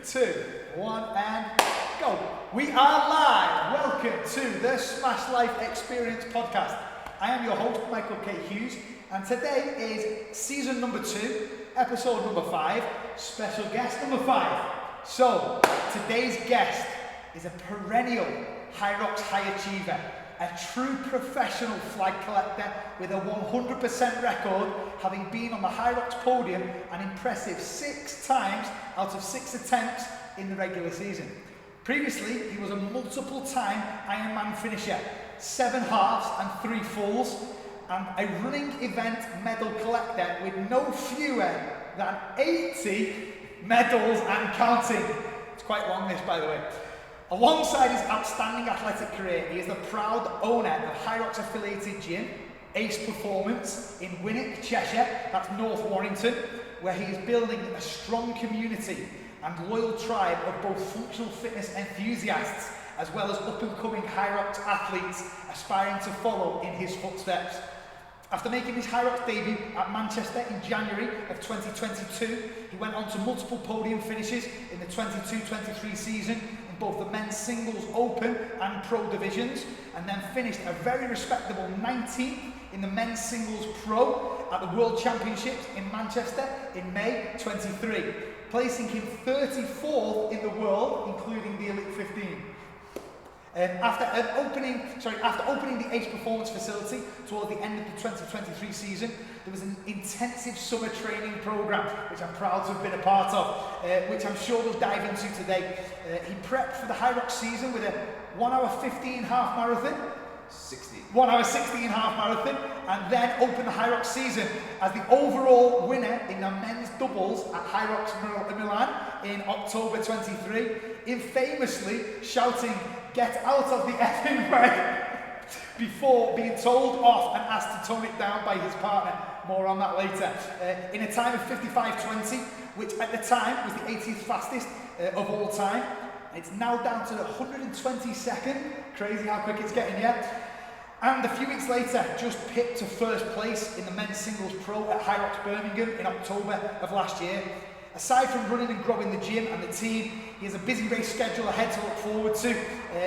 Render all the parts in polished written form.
2, 1, and go. We are live. Welcome to the Smash Life Experience podcast. I am your host, Michael K. Hughes, and today is season number 2, episode number 5, special guest number 5. So, today's guest is a perennial HYROX high achiever, a true professional flag collector with a 100% record, having been on the HYROX podium an impressive 6 times out of 6 attempts in the regular season. Previously, he was a multiple-time Ironman finisher, 7 halves and 3 fulls, and a running event medal collector with no fewer than 80 medals and counting. It's quite long, this, by the way. Alongside his outstanding athletic career, he is the proud owner of HYROX affiliated gym, Ace Performance, in Winwick, Cheshire, that's North Warrington, where he is building a strong community and loyal tribe of both functional fitness enthusiasts, as well as up-and-coming HYROX athletes aspiring to follow in his footsteps. After making his HYROX debut at Manchester in January of 2022, he went on to multiple podium finishes in the 22-23 season in both the men's singles open and pro divisions, and then finished a very respectable 19th in the men's singles pro at the World Championships in Manchester in May 23, placing him 34th in the world, including the Elite 15. After opening the Ace Performance facility towards the end of the 2023 season, there was an intensive summer training program, which I'm proud to have been a part of, which I'm sure we'll dive into today. He prepped for the HYROX season with a 1 hour 15 half marathon, 1 hour 16 half marathon, and then opened the HYROX season as the overall winner in the men's doubles at HYROX Milan in October 23, infamously shouting, "Get out of the effing way," before being told off and asked to tone it down by his partner. More on that later. In a time of 55:20, which at the time was the 80th fastest of all time. It's now down to the 122nd. Crazy how quick it's getting, yeah? And a few weeks later, just pipped to first place in the men's singles pro at HYROX Birmingham in October of last year. Aside from running and growing the gym and the team, he has a busy race schedule ahead to look forward to.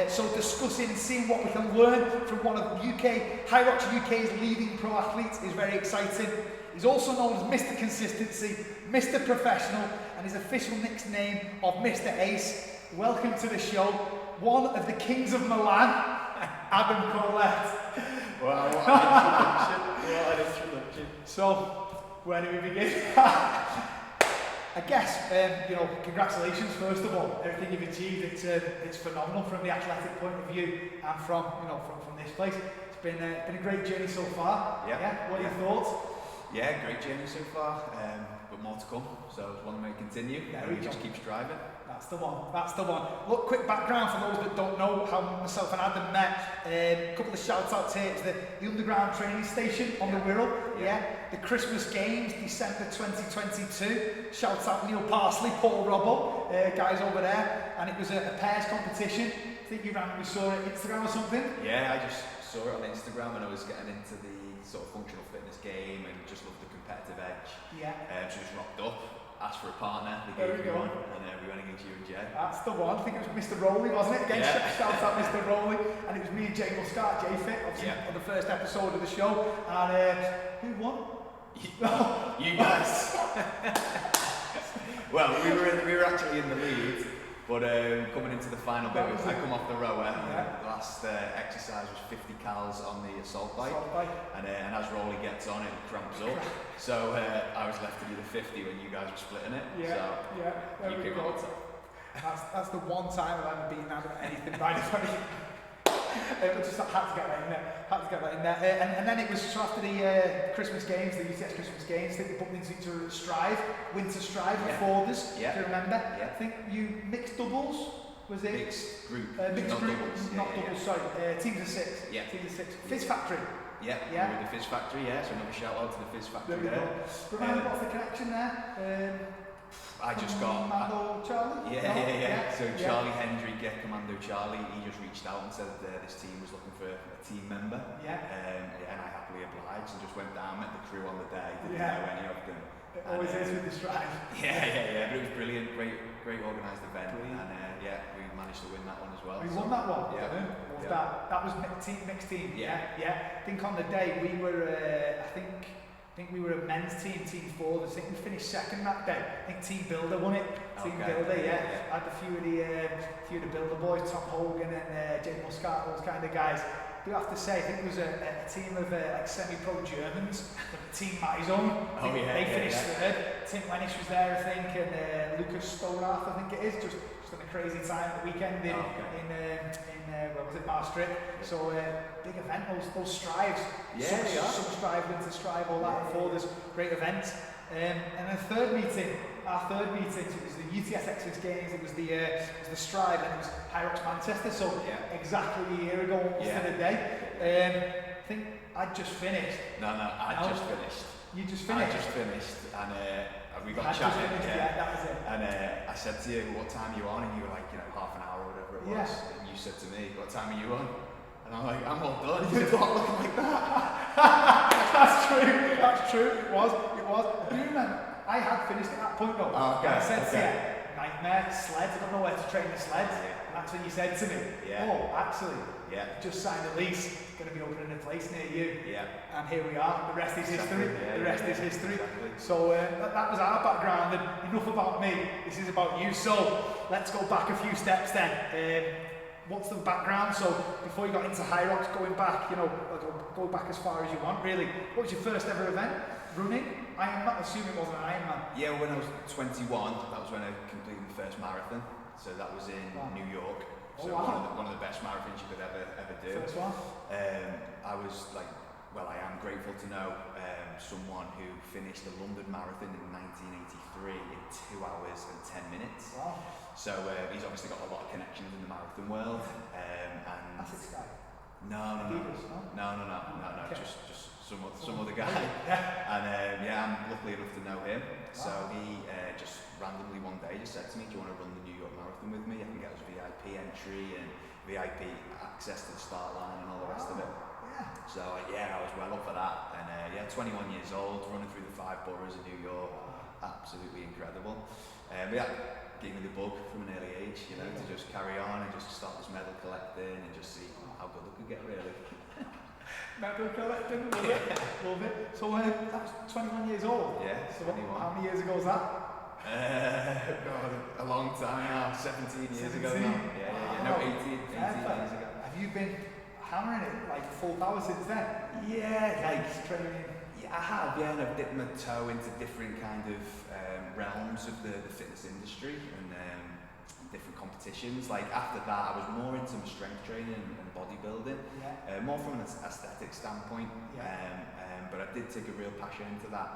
So discussing and seeing what we can learn from one of HYROX UK's leading pro athletes is very exciting. He's also known as Mr. Consistency, Mr. Professional, and his official nickname of Mr. Ace. Welcome to the show, one of the kings of Milan, Adam Corlett. Wow, what an introduction. So, where do we begin? I guguess, congratulations first of all. Everything you've achieved, it's phenomenal from the athletic point of view and from this place. It's been a great journey so far. Yeah. What are your thoughts? Yeah, great journey so far, but more to come. So long may it continue. We just keep striving. That's the one. Look, quick background for those that don't know how myself and Adam met. A couple of shout outs here. It's the underground training station on the Wirral. Yeah. The Christmas Games, December 2022. Shout out Neil Parsley, Paul Robbo, guys over there. And it was a pairs competition. I think we saw it on Instagram or something. Yeah, I just saw it on Instagram when I was getting into the sort of functional fitness game and just loved the competitive edge. Yeah. So just rocked up. Asked for a partner, they gave me one, and we went against you and Jay. That's the one. I think it was Mr. Rowley, wasn't it? Again, shout out Mr. Rowley. And it was me and Jay Muscat, Jay Fit, obviously, on the first episode of the show. And who won? You guys. Well, we were actually in the lead, but coming into the final bit, I come off the rower, and the last exercise was 50 cals on the assault bike. And as Rowley gets on, it cramps up. So I was left to do the 50 when you guys were splitting it. You came on top. That's the one time I've ever beaten Adam at anything by anybody. I just had to get that in there. And then it was after the Christmas Games, the UTS Christmas Games, I think we bumped into each other at Strive, Winter Strive before this. Do you remember? Yeah. I think you mixed doubles. Was it? Mixed group. Mixed group, doubles. not doubles, sorry. Teams of 6. Yeah. Teams of 6. Fizz Factory. Yeah. With the Fizz Factory, so another shout out to the Fizz Factory there. Remind me, what's the connection there? I just got Commando Charlie? So Charlie Hendrick, Commando Charlie, he just reached out and said this team was looking for a team member. And I happily obliged and just went down, met the crew on the day, didn't know any of them. It always is with the Strive. But it was brilliant, great organised event, and yeah, we managed to win that one as well. We won that one. Yeah. That was mixed team. Yeah. I think on the day we were, I think we were a men's team, team 4. I think we finished second that day. I think Team Builder won it. Team Builder, yeah. I had a few of the Builder boys, Tom Hogan and Jay Muscat, those kind of guys. I do have to say, I think it was a team of like semi-pro Germans, Team Maison. They finished third. Tim Lennish was there, I think, and Lucas Storath, I think it is, just on a crazy time at the weekend in where was it, Maastricht. So big event, those strives. Some strive, winter strive, all that before this great event. And then our third meeting, so it was the UTS Excellence Games, it was the strive, and it was HYROX Manchester, so exactly a year ago, almost to the day. I think I'd just finished. I just finished. You just finished? I just finished, and we got chatting. That was it. And I said to you, what time are you on? And you were like, half an hour or whatever it was. And you said to me, what time are you on? And I'm like, I'm all done. You said, what, looking like that? That's true. It was. Do you remember? I had finished at that point though. I said to you, nightmare, sleds, I don't know where to train the sleds. And that's when you said to me, actually, just signed a lease, going to be opening a place near you. And here we are, the rest is history. The rest is history. Exactly. So that was our background, and enough about me, this is about you. So let's go back a few steps then. What's the background? So before you got into HYROX, going back, go back as far as you want really. What was your first ever event? Running? I'm not assuming it wasn't an Ironman. Yeah, when I was 21, that was when I completed the first marathon. So that was in New York. So one of the best marathons you could ever do. First one? I was like, I am grateful to know someone who finished the London Marathon in 1983 in 2 hours and 10 minutes. Wow. So he's obviously got a lot of connections in the marathon world. And That's guy. No. Okay. Just some other guy. And I'm lucky enough to know him. So he just randomly one day just said to me, do you want to run the New York Marathon with me? I can get us VIP entry and VIP access to the start line and all the rest of it. So I was well up for that. And 21 years old, running through the 5 boroughs of New York, absolutely incredible. Gave me the bug from an early age, to just carry on and just start this medal collecting and just see how good I could get, really. Medal collecting, love it. So that was 21 years old? Yeah, so 21. How many years ago was that? A long time now, 17 years ago now. No, 18 years ago. Have you been hammering it like full power since then? Training? I have, and I've dipped my toe into different kind of realms of the fitness industry and different competitions. Like after that, I was more into my strength training and bodybuilding, more from an aesthetic standpoint. But I did take a real passion into that.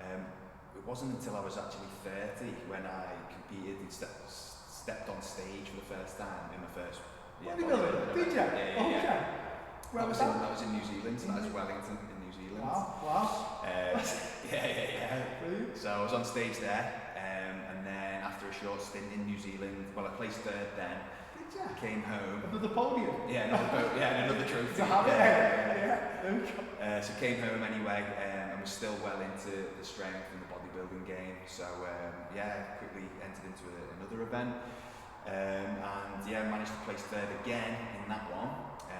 It wasn't until I was actually 30 when I competed and stepped on stage for the first time in my first bodybuilding. Did you? Yeah. Where was that? That was in New Zealand, so that was Wellington in New Zealand. Wow. So I was on stage there, and then after a short stint in New Zealand, I placed third then. Did you? Came home. Another podium? Another trophy. To have it? So came home anyway, and was still well into the strength and the bodybuilding game. So quickly entered into another event, and managed to place third again in that one.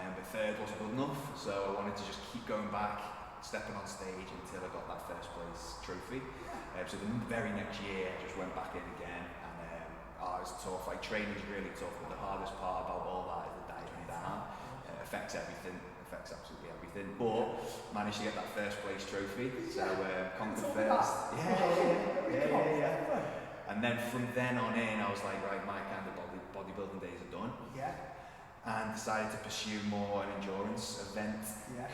But third wasn't good enough, so I wanted to just keep going back, stepping on stage until I got that first place trophy. So the very next year I just went back in again, and it was tough. Like training's really tough, but the hardest part about all that is the dieting down. Affects everything, affects absolutely everything. But managed to get that first place trophy, so conquered first. And then from then on in, I was like, right, my kind of bodybuilding days are done. And decided to pursue more an endurance event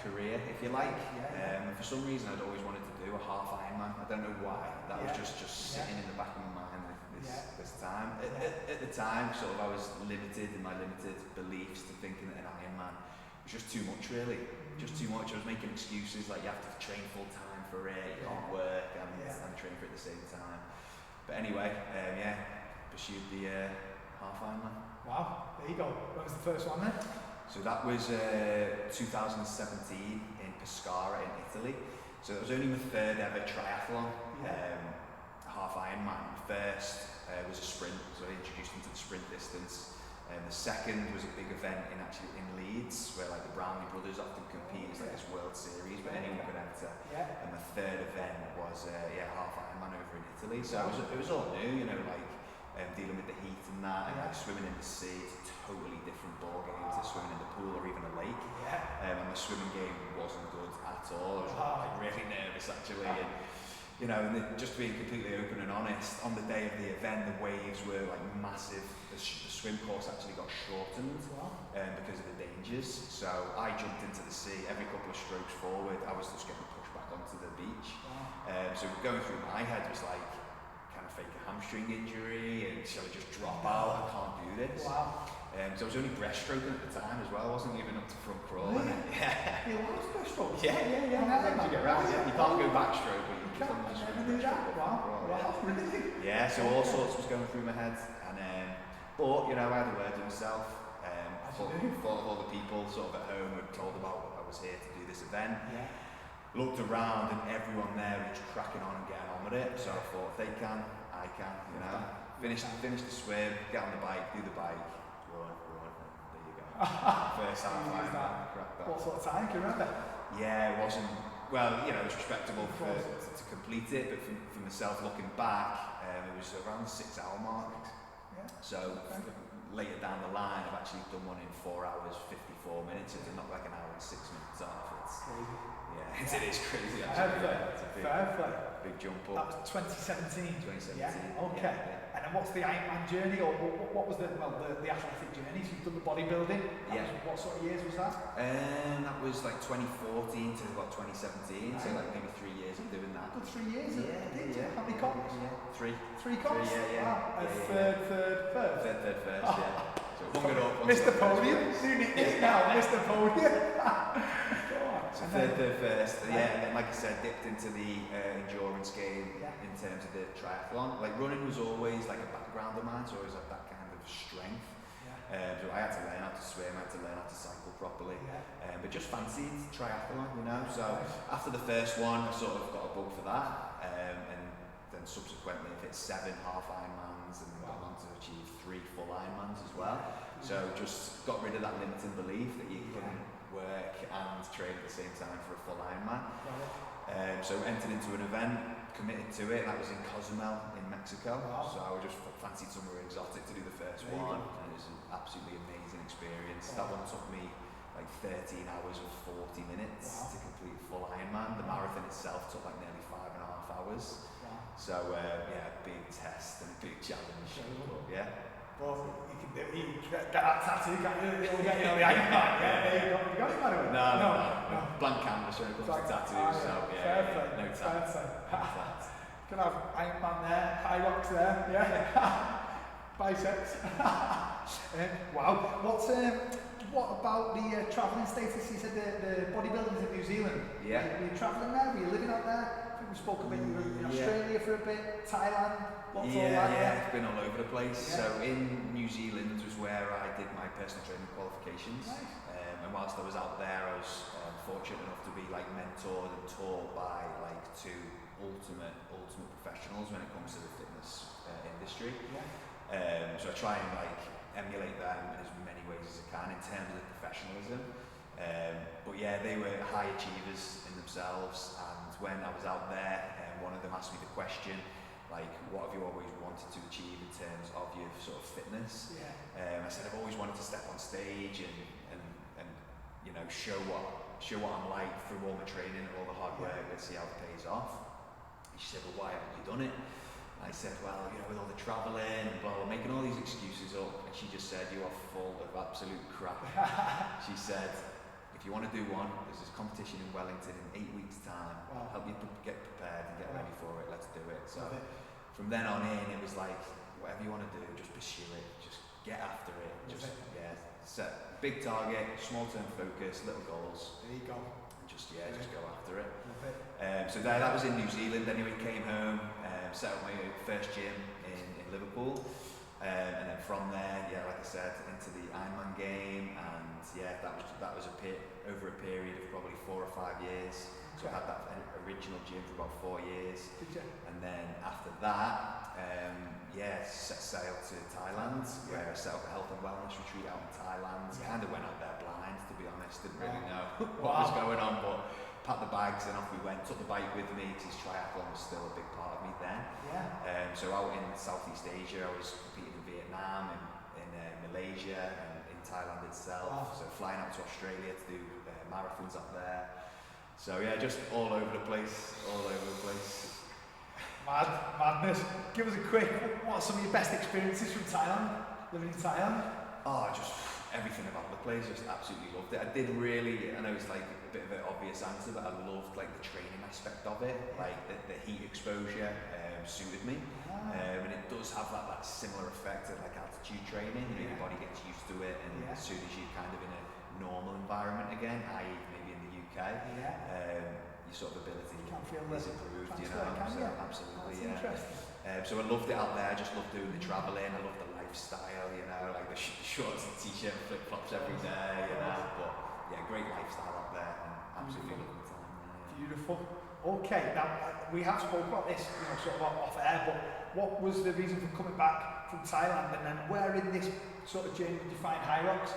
career, if you like. And for some reason, I'd always wanted to do a half Ironman. I don't know why. That was just sitting in the back of my mind this time. At the time, sort of, I was limited in my limited beliefs to thinking that an Ironman was just too much, really. Just too much. I was making excuses like you have to train full time for it, you can't work and train for it at the same time. But anyway, pursued the half Ironman. Wow, there you go. When was the first one then? So that was 2017 in Pescara in Italy. So it was only my third ever triathlon, half Ironman. First was a sprint, so I introduced them to the sprint distance. The second was a big event in Leeds, where like the Brownlee brothers often compete. It's like this World Series, but anyone could enter. And the third event was half Ironman over in Italy. So it was all new, you know, like dealing with the heat and that, and like swimming in the sea. It's a totally different ball game to swimming in the pool or even a lake. And the swimming game wasn't good at all. I was like really nervous actually. And, you know, and just being completely open and honest, on the day of the event, the waves were like massive. The swim course actually got shortened because of the dangers. So I jumped into the sea. Every couple of strokes forward, I was just getting pushed back onto the beach. So going through my head was like, can I fake a hamstring injury? And shall I just drop out? I can't do this. So I was only breaststroking at the time as well. I wasn't even up to front crawling. You was breaststroke? Yeah. You get around. You can't go backstroke, but you can just do that. Wow, really? Yeah, so all sorts was going through my head, and but you know, I had a word to myself. Thought of all the people sort of at home who had told about I was here to do this event. Looked around, and everyone there was cracking on and getting on with it. So I thought, if they can, I can. You know, finish the swim, get on the bike, do the bike. Run. There you go. First half Ironman, cracked that. What sort of time can you remember? Yeah, it wasn't. Well, you know, it was respectable to complete it, but for myself looking back, it was around the 6 hour mark. So later down the line, I've actually done one in 4 hours 54 minutes. So to knock like an hour and 6 minutes off, it's crazy. Yeah, it is crazy. Actually. Fair play. Big jump up. That was 2017. 2017. Yeah. Okay. And then what's the Ironman journey, or what was the athletic journey? So you've done the bodybuilding. What sort of years was that? That was like 2014 to about 2017. So like maybe 3 years of doing that. Good 3 years. Yeah. How many comps? Three comps. Yeah. Third. Third first. Yeah. So hung it up. Mr. Podium. Doing it now, Mr. Podium. So third first, and then like I said, dipped into the endurance game in terms of the triathlon. Like running was always like a background of mine, so I always had that kind of strength. So I had to learn how to swim, I had to learn how to cycle properly, but just fancied triathlon, you know. So after the first one, I sort of got a bug for that, and then subsequently I've hit 7 half Ironmans and gone on to achieve 3 full Ironmans as well. So just got rid of that limiting belief that you couldn't work and train at the same time for a full Ironman. So entered into an event, committed to it. That was in Cozumel in Mexico. So I just fancied somewhere exotic to do the first one, and it was an absolutely amazing experience. That one took me like 13 hours and 40 minutes to complete full Ironman. The marathon itself took like nearly 5.5 hours. So big test and a big challenge. Well, you can get that tattoo, can't you? You'll get the Ironman. You got it, by the way? No. Blank canvas when it comes to tattoos. Fair play. No tat. Can have Ironman there, HYROX there, biceps. Wow. What about the travelling status? You said the bodybuilding's in New Zealand. Were you travelling there? Were you living out there? I think we spoke a bit. You were in Australia for a bit, Thailand. What's all that? It's been all over the place. So in New Zealand was where I did my personal training qualifications. And whilst I was out there, I was fortunate enough to be like mentored and taught by like 2 ultimate professionals when it comes to the fitness industry. So I try and like emulate them in as many ways as I can in terms of professionalism. But they were high achievers in themselves, and when I was out there, one of them asked me the question, like, what have you always wanted to achieve in terms of your sort of fitness? I said, I've always wanted to step on stage and you know, show what I'm like through all my training and all the hard work. Let's see how it pays off. And she said, well, why haven't you done it? I said, well, you know, with all the travelling and blah, blah, making all these excuses up. And she just said, you are full of absolute crap. She said, if you want to do one, there's this competition in Wellington in 8 weeks' time. I'll help you get prepared and get ready for it. Let's do it. So from then on in, it was like, whatever you want to do, just pursue it. Just get after it. Just set big target, small term focus, little goals. There you go. Just go after it. So that was in New Zealand. Anyway, came home, set up my first gym in Liverpool. And then from there, yeah, like I said, into the Ironman game, and yeah, that was over a period of probably 4 or 5 years. So I had that original gym for about 4 years. Did you? And then after that, set sail to Thailand, where I set up a health and wellness retreat out in Thailand. Kind of went out there blind, to be honest. Didn't really know what was going on, but packed the bags and off we went. Took the bike with me because triathlon was still a big part of me then. So out in Southeast Asia, I was competing in Vietnam, in Malaysia, and in Thailand itself. So flying out to Australia to do marathons up there. So yeah, just all over the place, Madness. Give us a quick, what are some of your best experiences from Thailand, living in Thailand? Oh, just everything about the place, just absolutely loved it. I did really, I know it's like a bit of an obvious answer, but I loved like the training aspect of it, like the heat exposure suited me. And it does have that similar effect of like altitude training, you know, your body gets used to it, and as soon as you're kind of in a normal environment again, i.e. maybe in the UK, your sort of ability is improved, you know. So absolutely, so I loved it out there. I just loved doing the travelling. I loved the lifestyle, you know, like the shorts and t-shirt, flip flops every day, you know. But yeah, great lifestyle out there, and absolutely loving the time. Beautiful. Okay, now we have spoken about this, you know, sort of off air, but what was the reason for coming back from Thailand, and then where in this sort of journey did you find HYROX?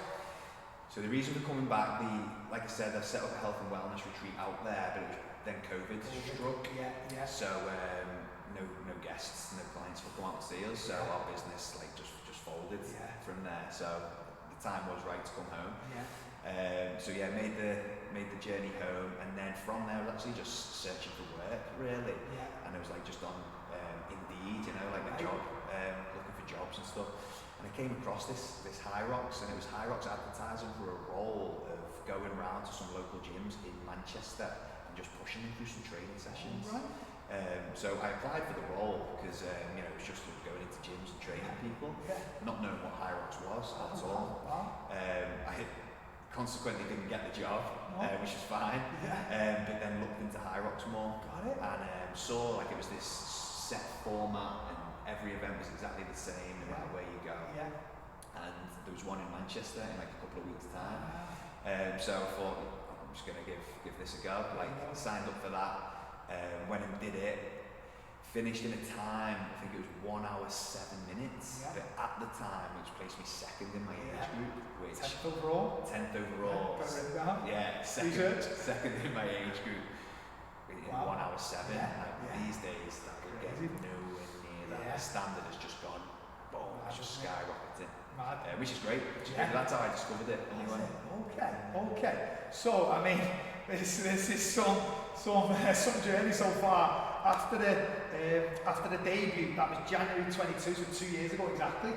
So the reason for coming back, like I said, I set up a health and wellness retreat out there, but then COVID struck. So no guests, no clients would come out and see us. So our business just folded from there. So the time was right to come home. Made the journey home, and then from there I was actually just searching for work, really. And I was like just on Indeed, you know, like a job, looking for jobs and stuff. And I came across this HYROX, and it was HYROX advertising for a role of going around to some local gyms in Manchester and just pushing them through some training sessions. So I applied for the role because it was just going into gyms and training people, not knowing what HYROX was at all. I consequently didn't get the job, which is fine. But then looked into HYROX more, and saw like it was this set format, and every event was exactly the same no matter where you go. And there was one in Manchester in like a couple of weeks' time. So I thought, I'm just gonna give this a go. Like signed up for that, went and did it. Finished in a time, I think it was 1 hour 7 minutes. But at the time, which placed me second in my age group, which 10th overall. 10th overall. Second in my age group. In 1 hour 7. These days, that would get nowhere near that. The standard has just gone, boom, it's just skyrocketing. Which is great. That's how I discovered it anyway. Okay. So I mean, this is some journey so far. After the debut, that was January 22, so 2 years ago exactly.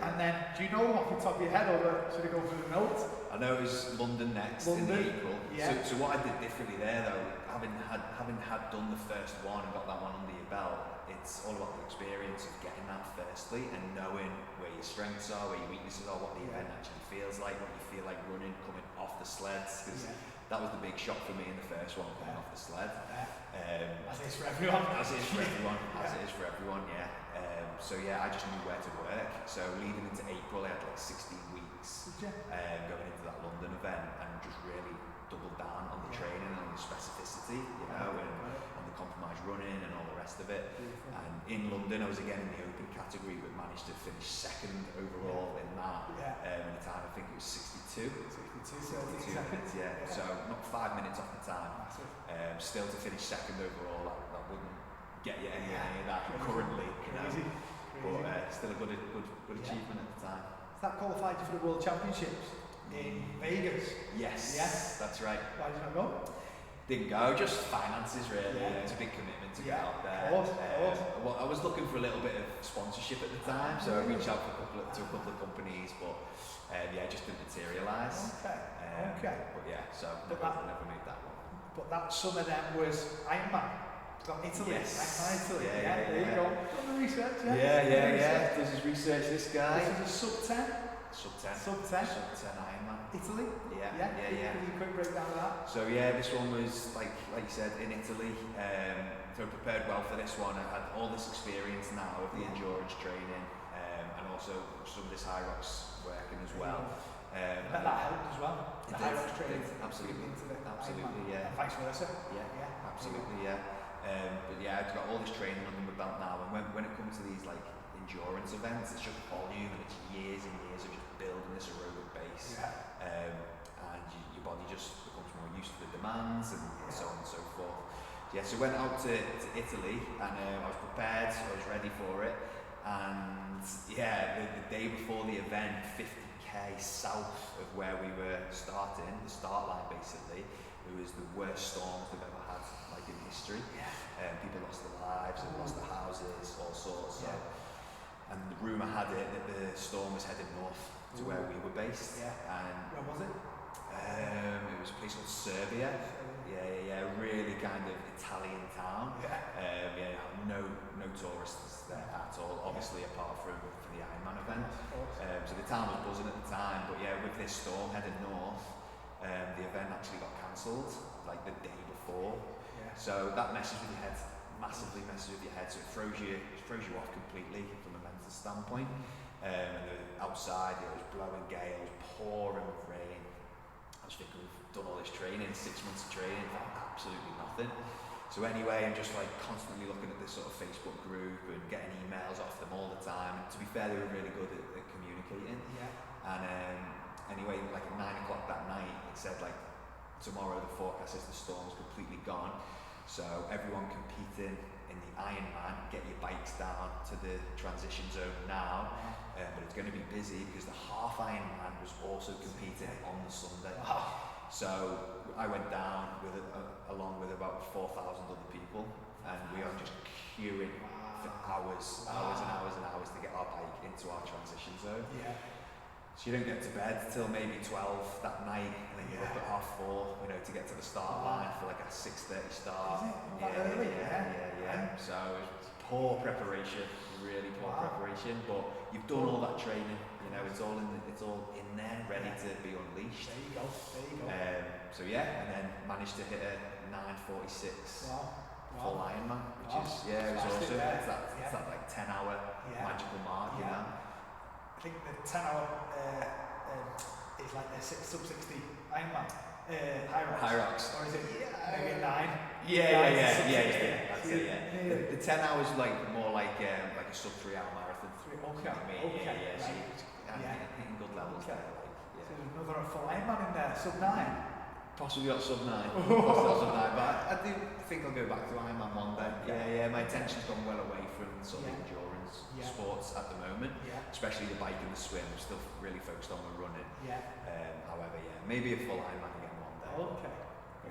And then, do you know them off the top of your head, or should I go through the notes? I know it was London next in April. So what I did differently there, though, having had done the first one and got that one under your belt, it's all about the experience of getting that firstly and knowing where your strengths are, where your weaknesses are, what the event actually feels like, what you feel like running, coming off the sleds. Because that was the big shock for me in the first one, coming off the sled. As it is for everyone. As it is for everyone, So I just knew where to work. So leading into April, I had like 16 weeks going into that London event, and just really doubled down on the training and on the specificity, you know, and on the compromised running and all the rest of it. And in London, I was again in the open category, but managed to finish second overall in that. In a time, I think it was 62 seconds. So not 5 minutes off the time. Still to finish second overall, that wouldn't get you anywhere near that currently, you know. But still a good achievement at the time. That qualified you for the World Championships in Vegas? Yes, that's right. Why did you not go? Didn't go, just finances really. It's a big commitment to get out there. Of course. Well, I was looking for a little bit of sponsorship at the time, so I reached out to a couple of companies, but it just didn't materialise. So never made that one. But that summer then was Ironman. Italy. Italy. There you go. Done the research, Does his research, this guy. This is a sub 10 Ironman. Italy? Yeah. Give me a quick breakdown of that. So this one was like you said, in Italy. So I prepared well for this one. I had all this experience now of the endurance training, and and also some of this HYROX working as well. I bet that helped as well. The HYROX training. Absolutely. Into the Absolutely, Ironman, yeah. and vice versa. Yeah, absolutely, yeah. But yeah, I've got all this training under my belt now, and when it comes to these like endurance events, it's just volume and it's years and years of just building this aerobic base. And your body just becomes more used to the demands and so on and so forth. Yeah, so went out to Italy, and I was prepared, so I was ready for it. And yeah, the day before the event, 50k south of where we were starting, the start line basically, it was the worst storms they've ever had, like in history. People lost their lives, and lost their houses, all sorts. So, and the rumour had it that the storm was headed north to where we were based. And where was it? It was a place called Serbia. Really kind of Italian town. No tourists there at all, obviously apart from for the Ironman event. So the town was buzzing at the time, but yeah, with this storm heading north, the event actually got cancelled like the day before. So that messes with your head, massively messes with your head. So it throws you off completely from a mental standpoint. And outside it was blowing gales, pouring with rain. I was thinking we've done all this training, 6 months of training for absolutely nothing. So anyway, I'm just like constantly looking at this sort of Facebook group and getting emails off them all the time. And to be fair, they were really good at communicating. And anyway, like at 9 o'clock that night, it said like tomorrow the forecast is the storm's completely gone. So everyone competing in the Ironman, get your bikes down to the transition zone now. But it's going to be busy because the half Ironman was also competing on the Sunday. So I went down with along with about 4,000 other people, and we are just queuing for hours and hours to get our bike into our transition zone. So you don't get to bed till maybe 12 that night, and then you're up at 4:30, to get to the start line for like a 6:30 start. So it was poor preparation, really poor preparation, but you've done all that training. It's all in there, ready to be unleashed. There you go. So and then managed to hit a 9:46 full Ironman, which is it was awesome. It's that like 10-hour magical mark, I think the 10-hour is like the sub-60 Ironman. HYROX. Or is it maybe a 9? That's it. The 10 hours like more like a sub 3 hour marathon. Hitting good levels there. So there's another full Ironman in there, sub 9. Possibly got sub 9. But I do think I'll go back to Ironman one day. My attention's gone well away from sort of endurance sports at the moment, especially the bike and the swim. I'm still really focused on the running. However, maybe a full Ironman again one day. Okay.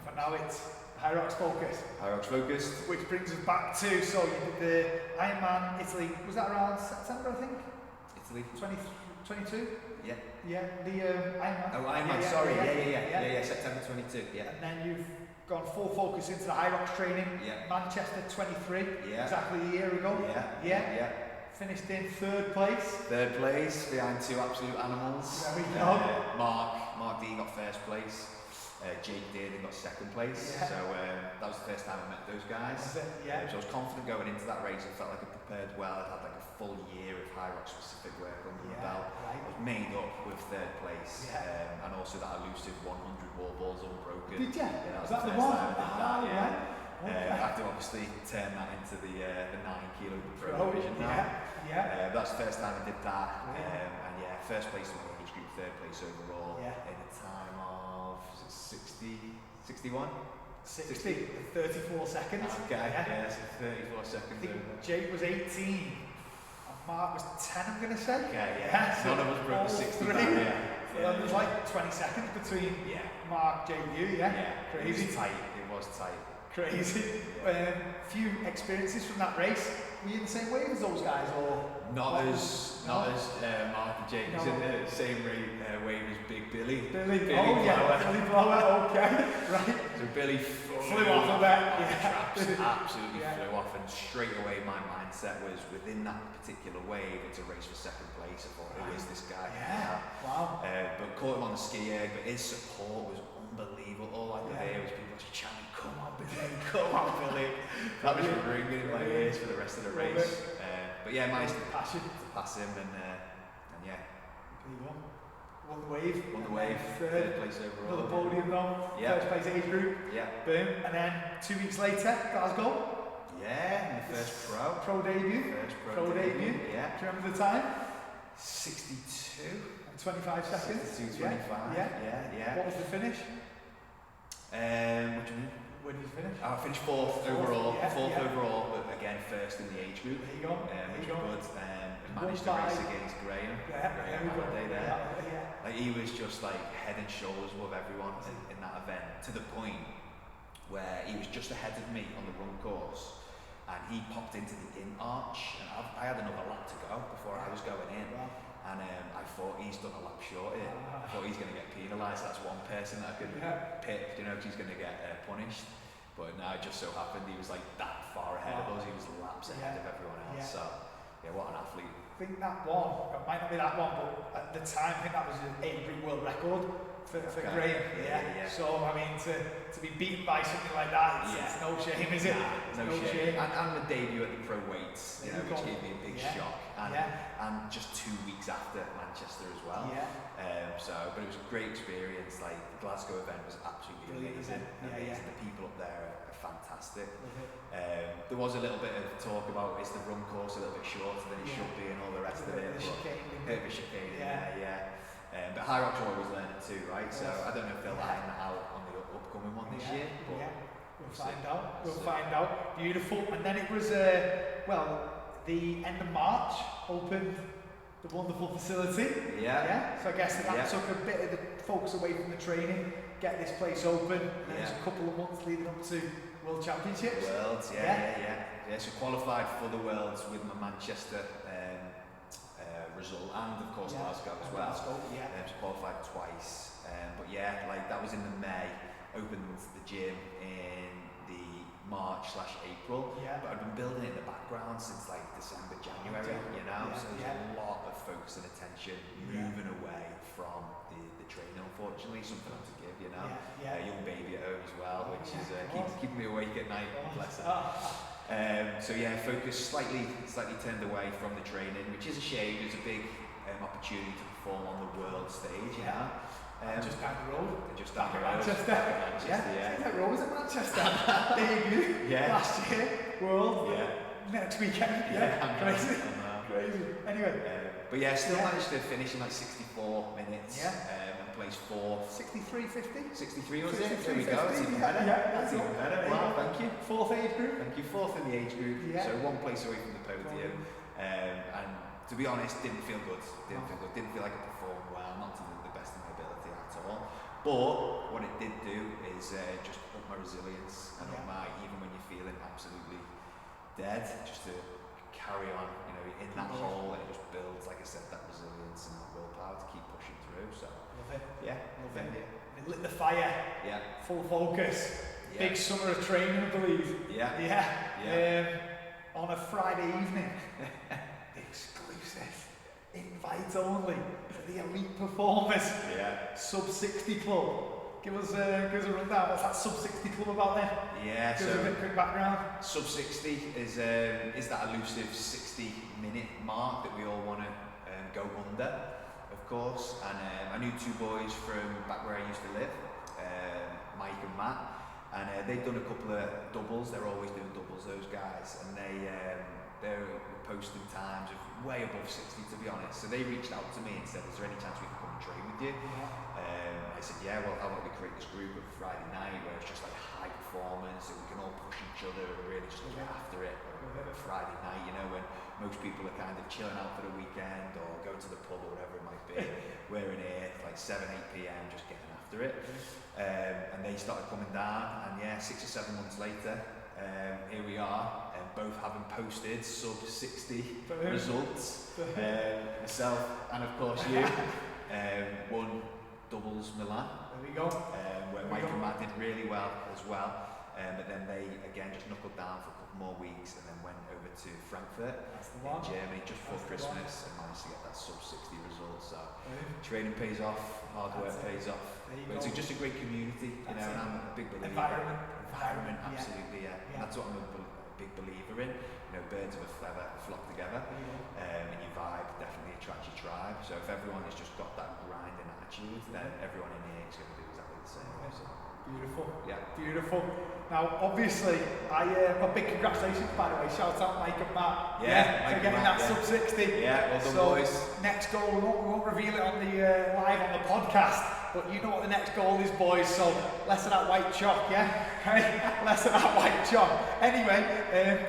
For now it's HYROX focused. HYROX focused. Which brings us back to, so you did the Ironman Italy, was that around September, I think? Italy. 22? Yeah. The Ironman. Oh, Ironman, sorry. September 22, And then you've gone full focus into the HYROX training. Manchester 23, exactly a year ago. Finished in third place. Third place, behind two absolute animals. There we go. Mark D got first place. Jake Dearden got second place. So that was the first time I met those guys. So I was confident going into that race. I felt like I prepared well. I'd had like a full year of HYROX specific work under my belt. I was made up with third place, and also that elusive 100 wall balls unbroken. Did you? That was that the the first one? time I did that. I have to obviously turn that into the 9 kilo pro division now. That's the first time I did that. And first place in my age group, third place overall in a time of 61? 60, 34 seconds. Okay, so 34 seconds. I think Jake was 18 and Mark was 10, I'm going to say. None of us broke the 60 barrier. So there was like 20 seconds between Mark, Jake, you, Crazy. It was tight. Crazy. Few experiences from that race. Were you in the same wave as those guys, or not as Mark and Jake was in the same wave as Big Billy. Billy Blower. Okay, right. So Billy flew off of that. Absolutely flew off, and straight away my mindset was within that particular wave. It's a race for second place. I thought, who is this guy? Wow. But caught him on the ski egg. But his support was unbelievable. All I could hear was people just chanting, "Come on, Billy! Come on, Billy!" That was ringing in my ears for the rest of the race. but yeah, managed to passion. pass him, and yeah. There you go. Won the wave. Won the wave. Third place overall. Another podium though. Yeah. First place age group. Yeah. Boom. And then 2 weeks later, Glasgow. Yeah, the first pro debut. First pro debut. Yeah. Do you remember the time? 62. And 25 seconds. 62.25. Yeah. What was the finish? What do you mean? Where did you finish? I finished fourth overall. Yeah, fourth overall, but again first in the age group. There you go. Which was good. Managed to race against Graham. Graham Halliday there. Like he was just like head and shoulders above everyone in that event, to the point where he was just ahead of me on the run course, and he popped into the in arch, and I had another lap to go before I was going in. And I thought, he's done a lap short here. I thought he's going to get penalised. That's one person that I could pick, you know, because he's going to get punished. But now it just so happened he was like that far ahead of us. He was laps ahead of everyone else. So yeah, what an athlete. I think that one, it might not be that one, but at the time I think that was an age group world record for Graham. Yeah. So I mean, to be beaten by something like that, it's no shame, is it? No shame. And the debut at the pro weights, you know, which gave me a big shock. And just 2 weeks after Manchester as well. But it was a great experience. Like the Glasgow event was absolutely amazing. The people up there are fantastic. There was a little bit of talk about, is the run course a little bit shorter than it should be and all the rest of it. Bit of a chicane there. But HYROX are always learning too, right? So I don't know if they'll line that out on the upcoming one this year. But we'll find out. We'll find out. Beautiful. And then it was the end of March opened the wonderful facility. So I guess that took a bit of the focus away from the training, get this place open, and there's a couple of months leading up to World Championships. Worlds, so qualified for the Worlds with my Manchester result, and of course Glasgow as well. So qualified twice. But yeah, like that was in the May, opened the gym in the March/April, but I've been building it in the background since like December, January, you know, so there's a lot of focus and attention moving away from the training, unfortunately, something I have to give, you know. A young baby at home as well, which is keeping me awake at night, bless her. So yeah, focus slightly turned away from the training, which is a shame. It's a big opportunity to perform on the world stage, you know. Just down the road. Just down the road. Manchester. That road was at Manchester. Debut last year. World. Next weekend. Crazy. Anyway. But yeah, still managed to finish in like 64 minutes. And place fourth. 63.50. 63 was it? There we go. That's even better. That's even better. Wow, thank you. Fourth age group. Thank you. Fourth in the age group. So one place away from the podium. And to be honest, didn't feel good. Didn't feel like I performed well. Not to the best of my ability at all. But what it did do is just up my resilience and up my, even when you're feeling absolutely dead, just to carry on, you know, in that hole, and it just builds, like I said, that resilience and that willpower to keep pushing through. So love it. Love it. It lit the fire. Full focus. Big summer of training, I believe. On a Friday evening. Exclusive. Invite only for the elite performers. Sub 60 club. Give us a rundown. What's that Sub 60 club about then? Give us a bit quick background. Sub 60 is that elusive 60-minute mark that we all want to go under, of course. And I knew two boys from back where I used to live, Mike and Matt, and they've done a couple of doubles. They're always doing doubles, those guys, and they're posting times of way above 60, to be honest. So they reached out to me and said, is there any chance we can come and train with you? I said, yeah, well, how about we create this group of Friday night where it's just like high performance and we can all push each other and really just get after it of a Friday night, you know, when most people are kind of chilling out for the weekend or going to the pub or whatever it might be. We're in here like 7, 8 p.m. just getting after it. And they started coming down, and 6 or 7 months later, here we are, both having posted sub 60 results. Myself and of course you won doubles Milan. There we go. Where Mike and Matt did really well as well. But then they again just knuckled down for a couple more weeks and then went over to Frankfurt in Germany just before Christmas and managed to get that sub 60 result. So training pays off, hard work pays off. But it's just a great community, you know, and I'm a big believer. Environment, absolutely, and that's what I'm a big believer in. You know, burn birds of a feather flock together, and your vibe definitely attracts your tribe. So if everyone has just got that grinding attitude, then everyone in here is going to do exactly the same. So. Beautiful. Yeah. Beautiful. Now, obviously, a big congratulations, by the way. Shout out Mike and Matt. Yeah, for getting that sub 60. Yeah, well done, so, boys. Next goal, we won't reveal it on the live on the podcast, but you know what the next goal is, boys. So, less of that white chalk, yeah? Less of that white chalk. Anyway,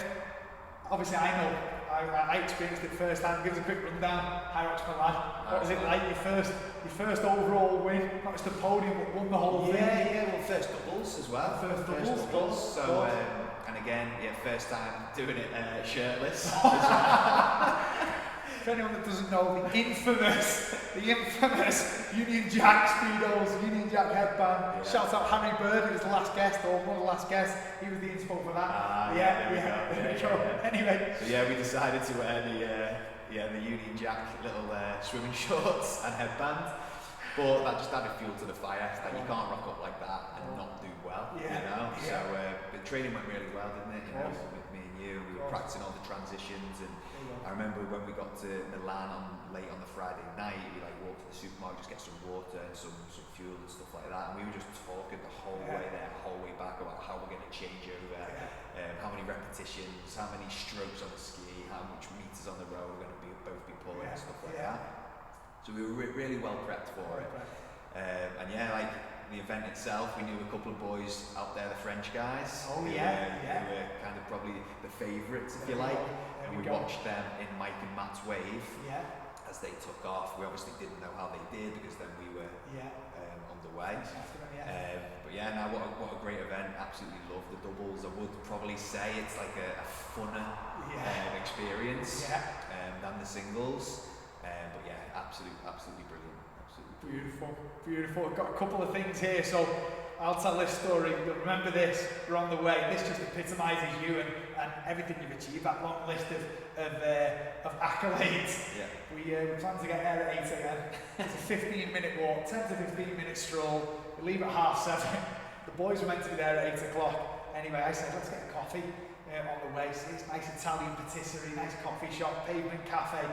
obviously, I experienced it firsthand. Give us a quick rundown. HYROX, my lad. What was it like? Your first overall win, not just the podium, but won the whole thing. Yeah. Well, first doubles as well. First doubles. So, and again, first time doing it shirtless. For anyone that doesn't know, the infamous Union Jack Speedos, Union Jack headband. Yeah. Shout out Harry Bird, who was the last guest, or one of the last guests. He was the inspo for that. There we go. Anyway. So we decided to wear the Union Jack little swimming shorts and headband. But that just added fuel to the fire. Like you can't rock up like that and not do well, you know. So the training went really well, didn't it? You know, with me and you, we were practicing all the transitions, and I remember when we got to Milan late on the Friday night, we walked to the supermarket, just get some water and some fuel and stuff like that, and we were just talking the whole way there, the whole way back about how we're going to change over, how many repetitions, how many strokes on the ski, how much meters on the row we're going to both be pulling and stuff like that. So we were really well prepped for it. And the event itself, we knew a couple of boys out there, the French guys. Who were kind of probably the favourites, if you like. And we watched them in Mike and Matt's wave as they took off. We obviously didn't know how they did because then we were underway. Now what a great event. Absolutely love the doubles. I would probably say it's like a funner experience than the singles. Absolutely brilliant. Beautiful. I've got a couple of things here, so I'll tell this story. You'll remember this. We're on the way. This just epitomises you and everything you've achieved. That long list of accolades. Yeah. We plan to get there at 8 a.m. It's a 15-minute walk, 10 to 15-minute stroll. We leave at 7:30. The boys were meant to be there at 8 o'clock. Anyway, I said, let's get a coffee on the way. So it's nice Italian patisserie, nice coffee shop, pavement cafe.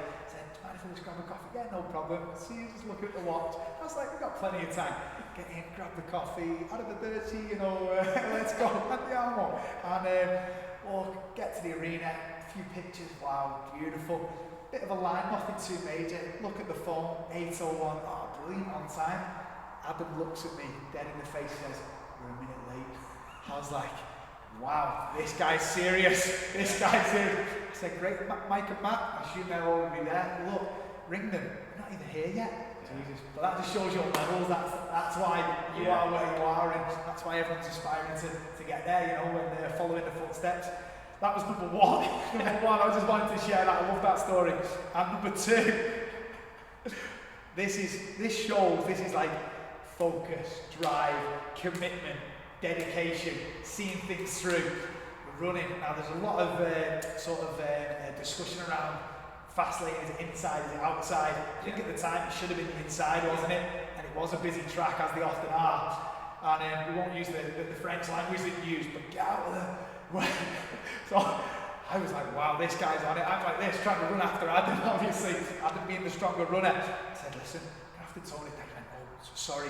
If I just grab a coffee, no problem. See you just look at the watch. I was like, we've got plenty of time. Get in, grab the coffee, out of the dirty, let's go, at the Alamo. And we'll get to the arena, a few pictures, wow, beautiful. Bit of a line, nothing too major. Look at the phone, 8:01, brilliant on time. Adam looks at me, dead in the face, says, we're a minute late. I was like, wow, this guy's serious. I said, great, Mike and Matt, I assume they're already there. Look, ring them, they're not even here yet. Jesus. But that just shows your levels, that's why you are where you are, and that's why everyone's aspiring to get there, when they're following the footsteps. That was number one. I just wanted to share that, I love that story. And number two, this is like focus, drive, commitment, dedication, seeing things through, running. Now there's a lot of discussion around fast lane, is it inside, is it outside? I think at the time it should have been the inside, wasn't it? And it was a busy track, as they often are. And we won't use the French language that you use, but get out of there. So I was like, wow, this guy's on it. I'm like this, trying to run after Adam, obviously. Adam being the stronger runner. I said, listen, I have to tone it down. He went, oh, sorry.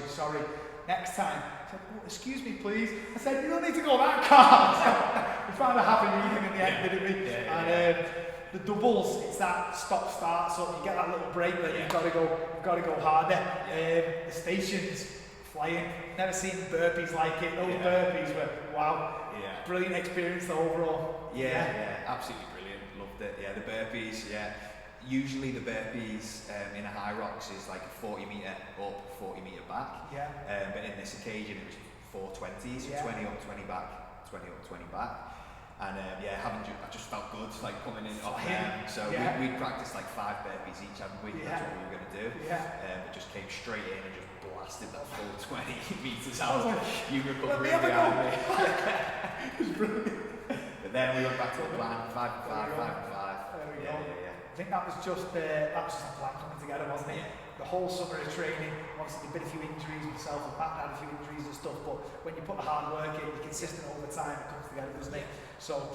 Next time. I said, oh, excuse me, please. I said, you don't need to go that car. We found a happy medium in the end, didn't we? And the doubles, it's that stop-start, so you get that little break that you've got to go harder. The stations, flying. Never seen burpees like it. Those burpees were, wow. Brilliant experience, the overall. Absolutely brilliant. Loved it. The burpees, Usually the burpees in a HYROX is like a 40 metre up, 40 metre back. But in this occasion it was 420s, 20 up, 20 back, 20 up, 20 back. And I just felt good like coming in off there. So we practiced like 5 burpees each, hadn't we? That's what we were going to do. But just came straight in and just blasted that full 20 metres out. You recovered behind me. It was brilliant. But then we went back to the plan, 5 and 5, 5 and 5. There we go. I think that was just the plan coming together, wasn't it? The whole summer of training, obviously there'd been a few injuries, myself and Matt had a few injuries and stuff, but when you put the hard work in, you're consistent over time, it comes together, doesn't it? So,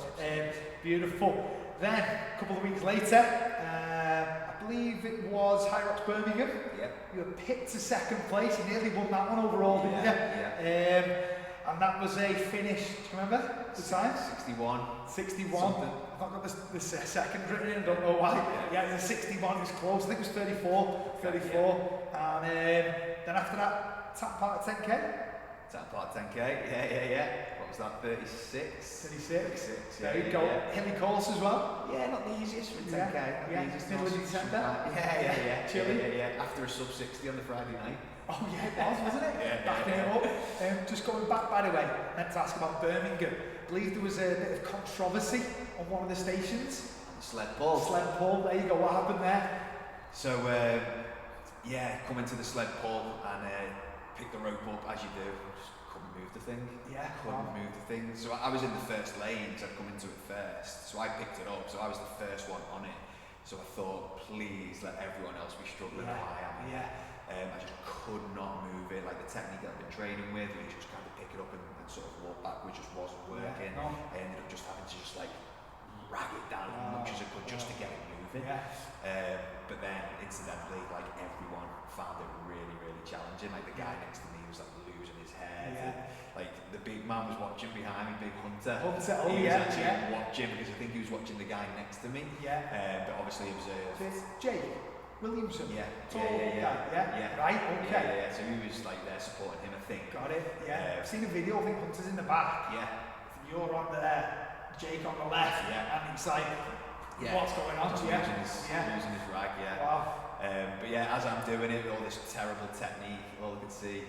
beautiful. then a couple of weeks later, I believe it was HYROX Birmingham. Yeah. You were picked to second place. You nearly won that one overall, didn't you? Yeah. And that was a finish. Do you remember the time? 61. 61. Something. I've not got the second written in. I don't know why. Yeah, it was a 61. It was close. I think it was 34. 34. And then after that, tap part of 10k. Tap part 10k. Yeah. What was that? 36. 36. Yeah, there you go. Hilly course as well. Yeah, not the easiest for 10k. Yeah. Middle of December. Yeah. Chilly. Yeah. After a sub 60 on the Friday night. Oh yeah, it was, wasn't it? Yeah. Backing it up. Just going back, by the way, I meant to ask about Birmingham. I believe there was a bit of controversy on one of the stations. Sled pull. Sled pull, there you go, what happened there? So, come into the sled pull and pick the rope up as you do. Just couldn't move the thing. Yeah. Couldn't move the thing. So I was in the first lane because I'd come into it first. So I picked it up, so I was the first one on it. So I thought, please let everyone else be struggling how I am. Yeah. I just could not move it. Like the technique that I've been training with, you just kind of pick it up and sort of walk backwards, just wasn't working. Yeah, no. I ended up just having to just like drag it down as much as I could just to get it moving. Yeah. But then incidentally, like everyone found it really, really challenging. Like the guy next to me was like losing his head. Yeah. Like the big man was watching behind me, big Hunter. Oh He was yeah, actually yeah. watching because I think he was watching the guy next to me. Yeah. But obviously observed. Jake Williamson. Yeah. Yeah. Right, okay. Yeah. So he was like there supporting him, I think. Got it, yeah. I've seen a video, I think Hunter's in the back. Yeah. You're on there, Jake on the left. Yeah. And it's like, what's going on? Just losing his rag, yeah. Wow. But yeah, as I'm doing it, all this terrible technique, all I could see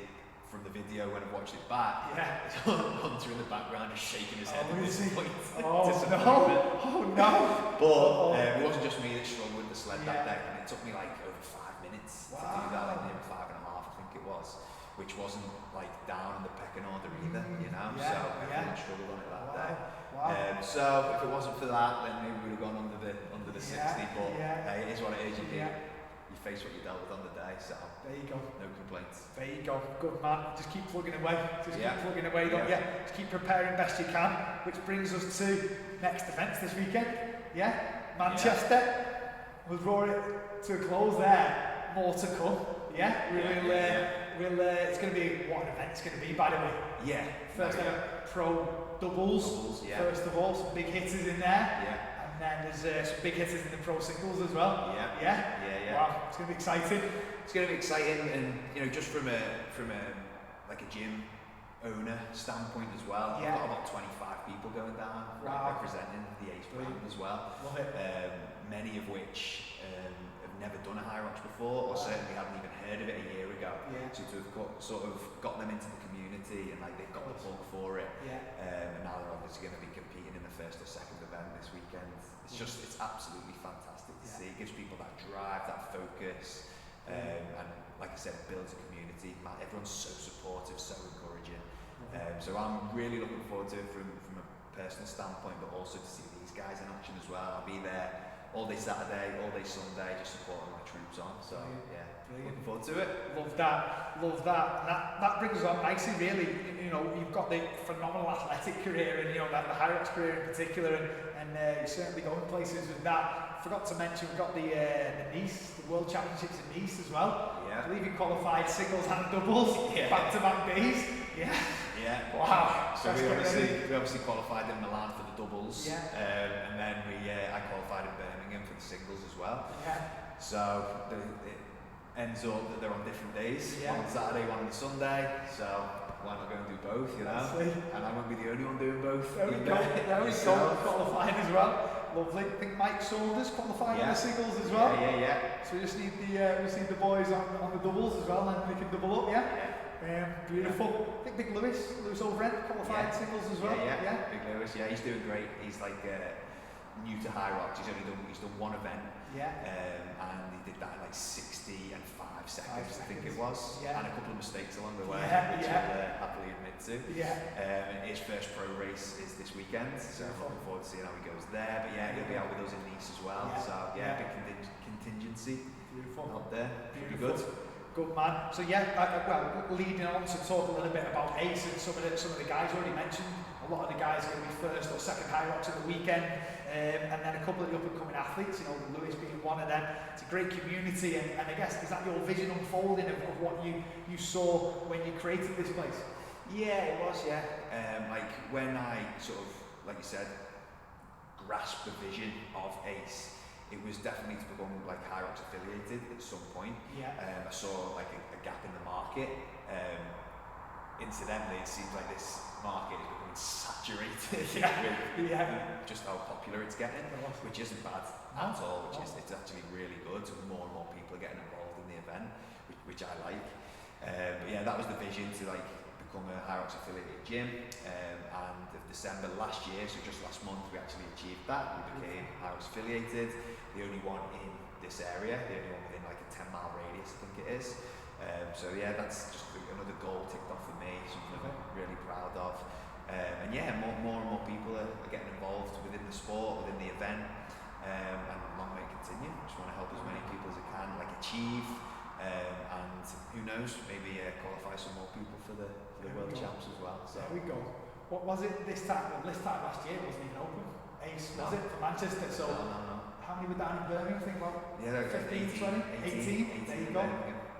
from the video when I watched it back, it's Hunter in the background just shaking his head at this point. Oh no! But it wasn't just me that struggled with the sled that day, and it took me like over 5 minutes to do that, like maybe 5.5 I think it was, which wasn't like down in the pecking order either, you know, so everyone struggled on it that day. So if it wasn't for that, then maybe we would have gone under the 60, but it is what it is, you face what you dealt with on the day, so there you go. No complaints. There you go. Good man. Just keep plugging away. Keep plugging away, don't you? Just keep preparing best you can. Which brings us to next events this weekend. Manchester. We'll draw it to a close there. More to come. It's going to be what an event it's going to be, by the way. First ever pro doubles. First of all, some big hitters in there. And then there's some big hitters in the pro singles as well. Wow, it's going to be exciting. It's going to be exciting, and you know, just from a like a gym owner standpoint as well. I've got about 25 people going down representing the Ace brand as well. Love it. Many of which have never done a HYROX before, or certainly haven't even heard of it a year ago. So to have got them into the community and like they've got the bug for it. And now they're obviously going to be competing in the first or second event this weekend. It's absolutely fantastic to see. It gives people that drive, that focus, and like I said, it builds a community. Man, everyone's so supportive, so encouraging. So I'm really looking forward to it from a personal standpoint, but also to see these guys in action as well. I'll be there all day Saturday, all day Sunday, just supporting my troops on. So looking forward to it. Love that. And that brings us on nicely, really. You know, you've got the phenomenal athletic career, and you know that the HYROX career in particular, and you're certainly going places with that. Forgot to mention we've got the Nice, the World Championships in Nice as well. I believe you qualified singles and doubles, back-to-back days. Wow. So we obviously qualified in Milan for the doubles, and then I qualified in Birmingham for the singles as well. So it ends up that they're on different days. One on Saturday, one on the Sunday. So why not go and do both, you know? And I won't be the only one doing both. There we go. Qualifying as well. Lovely. I think Mike Saunders qualified in the singles as well. So we just need the boys on the doubles as well, and we can double up. Beautiful. I think Big Lewis Overend qualified singles as well. Big Lewis. He's doing great. He's like new to HYROX. He's done one event. And he did that in like 60 and 5 seconds, I think it was. And a couple of mistakes along the way, which I'll happily admit to. His first pro race is this weekend, so I'm looking forward to seeing how he goes there. But he'll be out with us in Nice as well. So big contingency out there. Should be good. Good man. So leading on to talk a little bit about Ace and some of the guys already mentioned. A lot of the guys are going to be first or second HYROX at the weekend. and then a couple of the up-and-coming athletes, you know, Lewis being one of them. It's a great community, and I guess, is that your vision unfolding of what you saw when you created this place? Yeah, it was, yeah. Like when I sort of, like you said, grasped the vision of ACE, it was definitely to become like HYROX affiliated at some point. Yeah. I saw like a gap in the market. Incidentally, it seems like this market is becoming saturated with just how popular it's getting, which isn't bad at all, which is, it's actually really good. So more and more people are getting involved in the event, which I like. But yeah, that was the vision, to like become a HYROX affiliated gym. And of December last year, so just last month, we actually achieved that. We became HYROX affiliated, the only one in this area, the only one within like a 10-mile radius, I think it is. So yeah, that's just another goal ticked off for me, something I'm really proud of. And yeah, more and more people are getting involved within the sport, within the event, and long may it continue. Just want to help as many people as I can, like achieve, and who knows, maybe qualify some more people for the World Champs as well. So there we go. What was it this time? Well, this time last year it wasn't even open. ACE, was it, for Manchester? So no. How many were down in Birmingham? I think about 15, 20? 18. There you go.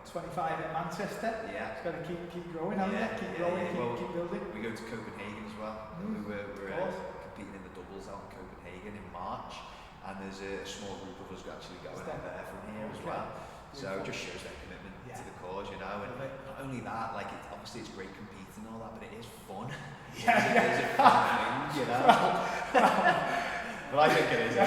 25 in Manchester. Yeah. It's got to keep growing, haven't it? Keep growing, keep building. We go to Copenhagen as well. We were competing in the doubles out in Copenhagen in March, and there's a small group of us actually going out there from here as well. So it just shows their commitment to the cause, you know. And not only that, like obviously it's great competing and all that, but it is fun. It is a fun thing, you know. But I think it is.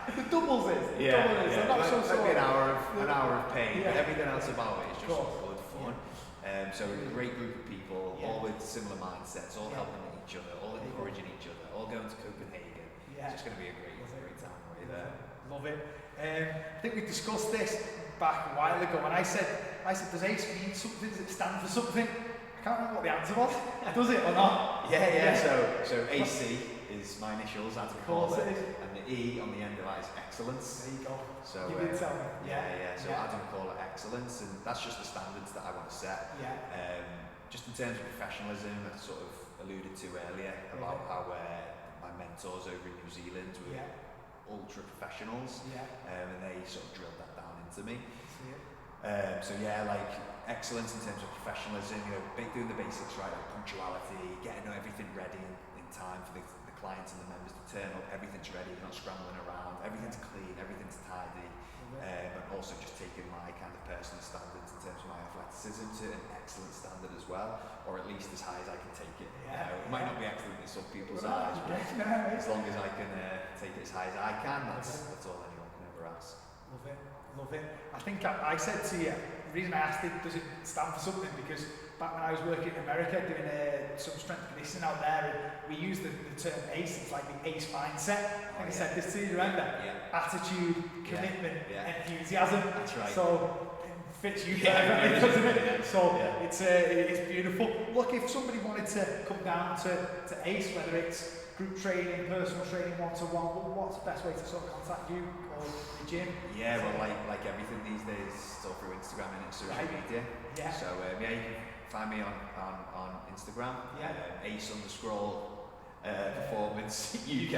The doubles is. Yeah. I'm not so Maybe an hour of pain, but everything else about it is just good fun. So a great group of people, all with similar mindsets, all helping each other, all encouraging each other, all going to Copenhagen. It's just going to be a great time right there. Love it. I think we discussed this back a while ago, and I said, does ACE mean something? Does it stand for something? I can't remember what the answer was. Does it or not? Yeah. So AC is my initials, Adam Corlett, and the E on the end of that is excellence. There you go. So you did tell me. So Adam Corlett excellence, and that's just the standards that I want to set. Just in terms of professionalism, I sort of alluded to earlier about how my mentors over in New Zealand were ultra professionals, and they sort of drilled that down into me. So yeah, like excellence in terms of professionalism, you know, doing the basics right, like punctuality, getting everything ready in time for the clients and the members to turn up. Everything's ready, you're not scrambling around, everything's clean, everything's tidy, and also just taking my kind of personal standards in terms of my athleticism to an excellent standard as well, or at least as high as I can take it. It might not be excellent in some people's eyes, but as long as I can take it as high as I can, that's all anyone can ever ask. Love it. I think I said to you, the reason I asked it, does it stand for something, because back when I was working in America doing some strength conditioning out there, and we used the term ACE. It's like the ACE mindset. I said this to you, remember? Attitude, commitment, enthusiasm. That's right. So it fits you perfectly, doesn't it? So it's beautiful. Look, if somebody wanted to come down to ACE, whether it's group training, personal training, one-to-one, what's the best way to sort of contact you or the gym? Yeah, well, like everything these days, it's all through Instagram and social media. So you can find me on Instagram, ACE_performance UK.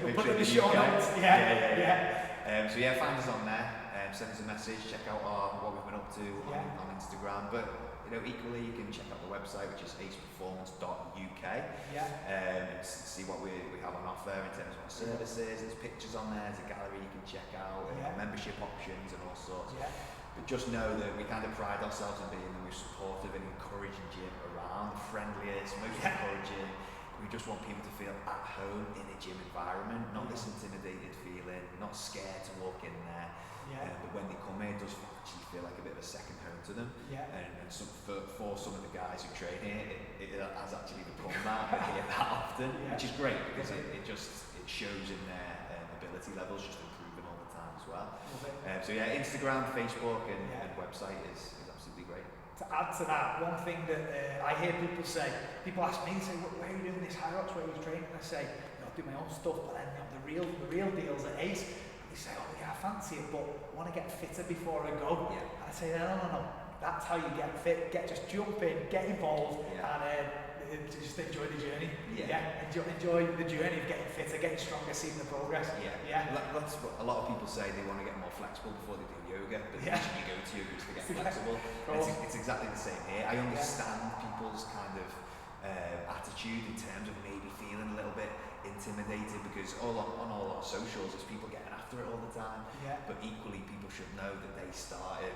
We'll put it in the show notes. So find us on there. Send us a message. Check out what we've been up to on Instagram. But equally, you can check out the website, which is aceperformance.uk. See what we have on offer in terms of our services. There's pictures on there. There's a gallery you can check out, membership options and all sorts. But just know that we kind of pride ourselves in being the most supportive and encouraging gym around, the friendliest, most encouraging. We just want people to feel at home in a gym environment, not this intimidated feeling, not scared to walk in there. But when they come here, it does actually feel like a bit of a second home to them. And for some of the guys who train here, it has actually become that. They hear that often, which is great because it shows in their ability levels just improving all the time as well. So Instagram, Facebook, and website is absolutely great. To add to that, one thing that I hear people say, people ask me, say, where are you doing this HYROX, where are you training? And I say, I do my own stuff, but then the real deal's at ACE. And they say, oh yeah, I fancy it, but I want to get fitter before I go. And I say, no. That's how you get fit. Just jump in, get involved, and just enjoy the journey. Yeah. Enjoy the journey of getting fitter, getting stronger, seeing the progress. That's what a lot of people say. They want to get more flexible before they do yoga, but the reason you go to yoga is to get flexible. It's exactly the same here. I understand people's kind of attitude in terms of maybe feeling a little bit intimidated, because on all our socials there's people getting after it all the time. But equally, people should know that they started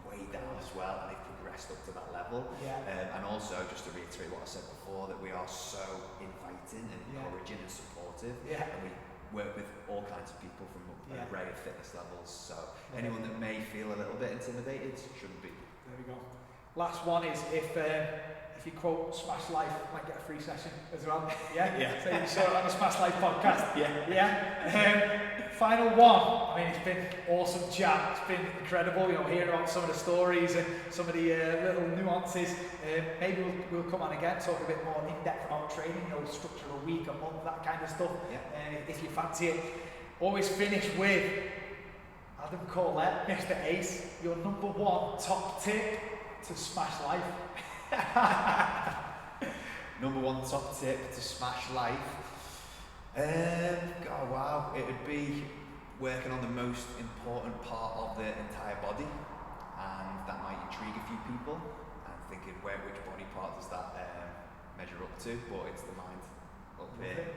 way down as well, and they've progressed up to that level. And also, just to reiterate what I said before, that we are so inviting and encouraging and supportive, and we work with all kinds of people from an array of fitness levels. So anyone that may feel a little bit intimidated shouldn't be. There we go. Last one is if you quote Smash Life, might get a free session as well. So you saw it on the Smash Life podcast. Final one. I mean, it's been awesome chat. It's been incredible. Hearing about some of the stories and some of the little nuances. Maybe we'll come on again, talk a bit more in depth about training. Structure a week, a month, that kind of stuff. If you fancy it. Always finish with Adam Corlett, Mr. Ace. Your number one top tip to smash life. Number one top tip to smash life. Oh wow, it would be working on the most important part of the entire body, and that might intrigue a few people. And thinking, which body part does that measure up to? But it's the mind up here.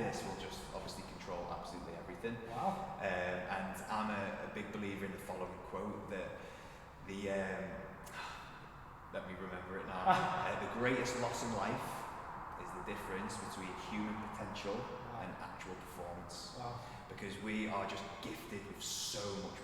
This will just obviously control absolutely everything. Wow. And I'm a big believer in the following quote that let me remember it now. The greatest loss in life is the difference between human potential and actual performance. Because we are just gifted with so much